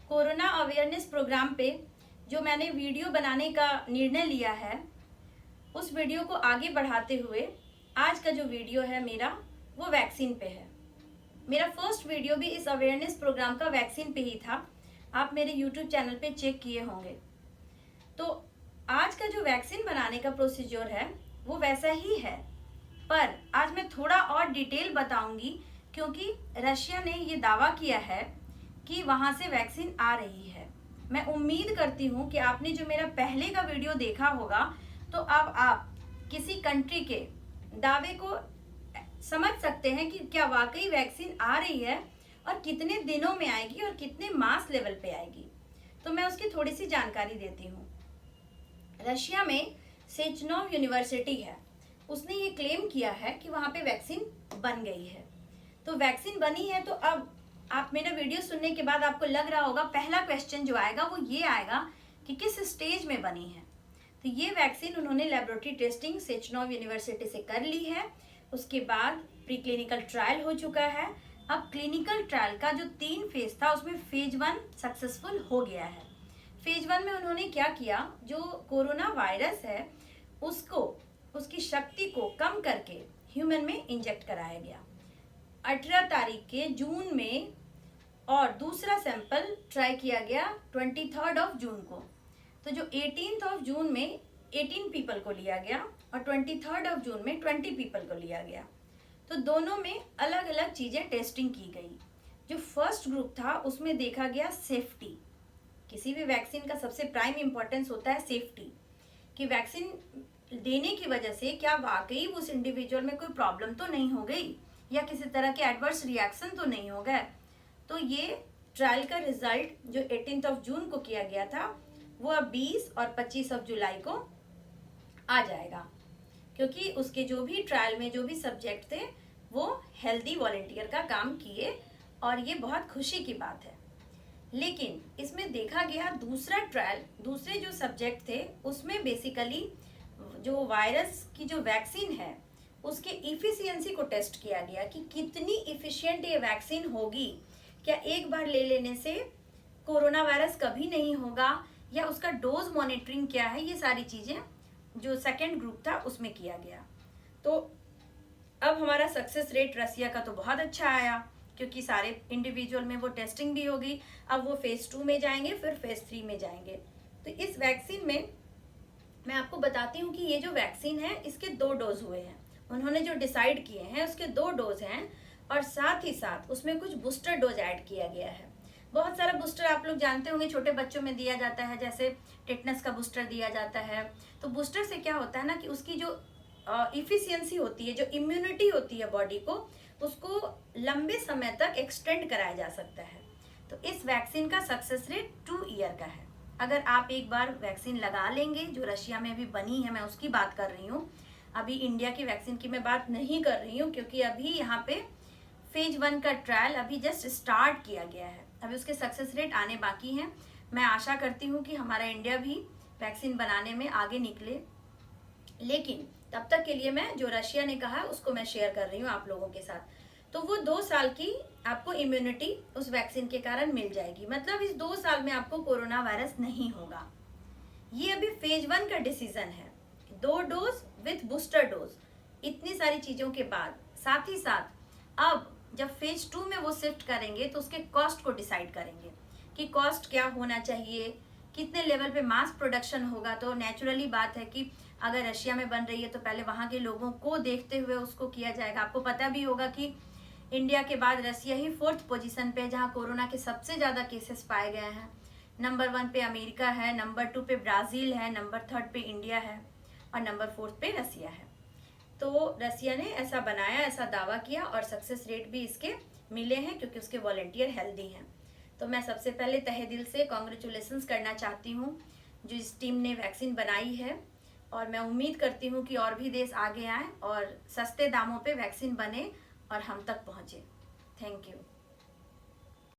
Corona awareness programme पे जो मैंने वीडियो बनाने का निर्णय लिया है, उस वीडियो को आगे बढ़ाते हुए आज का जो वीडियो है मेरा, वो वैक्सीन पे है। मेरा फर्स्ट वीडियो भी इस अवेयरनेस प्रोग्राम का वैक्सीन पे ही था। आप मेरे यूट्यूब चैनल पे चेक किए होंगे। तो आज का जो वैक्सीन बनाने का प्रोसीजर है वो वैसा ही है, पर आज मैं थोड़ा और डिटेल बताऊंगी क्योंकि रशिया ने ये दावा किया है कि वहां से वैक्सीन आ रही है। मैं उम्मीद करती हूँ कि आपने जो मेरा पहले का वीडियो देखा होगा, तो अब आप किसी कंट्री के दावे को समझ सकते हैं कि क्या वाकई वैक्सीन आ रही है और कितने दिनों में आएगी और कितने मास लेवल पे आएगी। तो मैं उसकी थोड़ी सी जानकारी देती हूँ। रशिया में सेचनोव यूनिवर्सिटी है, उसने ये क्लेम किया है कि वहां पे वैक्सीन बन गई है। तो वैक्सीन बनी है, तो अब आप मेरा वीडियो सुनने के बाद आपको लग रहा होगा पहला क्वेश्चन जो आएगा वो ये आएगा कि किस स्टेज में बनी है। तो ये वैक्सीन उन्होंने लेबोरेटरी टेस्टिंग सेचनोव यूनिवर्सिटी से कर ली है। उसके बाद प्री क्लिनिकल ट्रायल हो चुका है। अब क्लिनिकल ट्रायल का जो 3 फेज था उसमें फेज 1 सक्सेसफुल हो गया है। फेज 1 में उन्होंने क्या किया, जो कोरोना वायरस है उसको, उसकी शक्ति को कम करके ह्यूमन में इंजेक्ट कराया गया 18 तारीख के जून में, और दूसरा सैंपल ट्राई किया गया 23 जून को। तो जो 18 जून में 18 पीपल को लिया गया और 23 जून में 20 पीपल को लिया गया। तो दोनों में अलग अलग चीजें टेस्टिंग की गई। जो फर्स्ट ग्रुप था उसमें देखा गया सेफ्टी। किसी भी वैक्सीन का सबसे प्राइम इंपॉर्टेंस होता है सेफ्टी, कि वैक्सीन देने की वजह से क्या वाकई उस इंडिविजुअल में कोई प्रॉब्लम तो नहीं हो गई या किसी तरह के एडवर्स रिएक्शन तो नहीं हो गए। तो ये ट्रायल का रिजल्ट जो 18 जून को किया गया था वो अब 20 और 25 जुलाई को आ जाएगा, क्योंकि उसके जो भी ट्रायल में जो भी सब्जेक्ट थे वो हेल्दी वॉलेंटियर का काम किए, और ये बहुत खुशी की बात है। लेकिन इसमें देखा गया दूसरा ट्रायल, दूसरे जो सब्जेक्ट थे उसमें बेसिकली जो वायरस की जो वैक्सीन है उसके इफिशियंसी को टेस्ट किया गया कि कितनी इफिशिएंट ये वैक्सीन होगी। क्या एक बार ले लेने से कोरोना वायरस कभी नहीं होगा, या उसका डोज मॉनिटरिंग क्या है, ये सारी चीजें जो सेकेंड ग्रुप था उसमें किया गया। तो अब हमारा सक्सेस रेट रसिया का तो बहुत अच्छा आया, क्योंकि सारे इंडिविजुअल में वो टेस्टिंग भी होगी। अब वो फेज 2 में जाएंगे, फिर फेज 3 में जाएंगे। तो इस वैक्सीन में मैं आपको बताती हूँ कि ये जो वैक्सीन है इसके 2 डोज हुए हैं। उन्होंने जो डिसाइड किए हैं उसके 2 डोज हैं, और साथ ही साथ उसमें कुछ बूस्टर डोज ऐड किया गया है। बहुत सारा बूस्टर आप लोग जानते होंगे छोटे बच्चों में दिया जाता है, जैसे टेटनस का बूस्टर दिया जाता है। तो बूस्टर से क्या होता है ना कि उसकी जो इफिशियंसी होती है, जो इम्यूनिटी होती है बॉडी को, उसको लंबे समय तक एक्सटेंड कराया जा सकता है। तो इस वैक्सीन का सक्सेस रेट 2 ईयर का है। अगर आप एक बार वैक्सीन लगा लेंगे, जो रशिया में भी बनी है, मैं उसकी बात कर रही हूँ, अभी इंडिया की वैक्सीन की मैं बात नहीं कर रही हूँ, क्योंकि अभी यहाँ पे फेज 1 का ट्रायल अभी जस्ट स्टार्ट किया गया है। अभी उसके सक्सेस रेट आने बाकी हैं। मैं आशा करती हूँ कि हमारा इंडिया भी वैक्सीन बनाने में आगे निकले, लेकिन तब तक के लिए मैं जो रशिया ने कहा उसको मैं शेयर कर रही हूँ आप लोगों के साथ। तो वो 2 साल की आपको इम्यूनिटी उस वैक्सीन के कारण मिल जाएगी, मतलब इस 2 साल में आपको कोरोना वायरस नहीं होगा। ये अभी फेज 1 का डिसीजन है, 2 डोज विथ बूस्टर डोज। इतनी सारी चीजों के बाद साथ ही साथ अब जब फेज 2 में वो शिफ्ट करेंगे तो उसके कॉस्ट को डिसाइड करेंगे कि कॉस्ट क्या होना चाहिए, कितने लेवल पे मास प्रोडक्शन होगा। तो नेचुरली बात है कि अगर रशिया में बन रही है तो पहले वहां के लोगों को देखते हुए उसको किया जाएगा। आपको पता भी होगा कि इंडिया के बाद रशिया ही 4th पोजीशन पे है जहां कोरोना के सबसे ज्यादा केसेस पाए गए हैं। नंबर 1 पे अमेरिका है, नंबर 2 पे ब्राजील है, नंबर 3 पे इंडिया है, और नंबर 4 पे रसिया है। तो रसिया ने ऐसा बनाया, ऐसा दावा किया, और सक्सेस रेट भी इसके मिले हैं क्योंकि उसके वॉलेंटियर हेल्दी हैं। तो मैं सबसे पहले तहे दिल से कॉन्ग्रेचुलेशंस करना चाहती हूँ जो इस टीम ने वैक्सीन बनाई है, और मैं उम्मीद करती हूँ कि और भी देश आगे आए और सस्ते दामों पे वैक्सीन बने और हम तक पहुँचे। Thank you.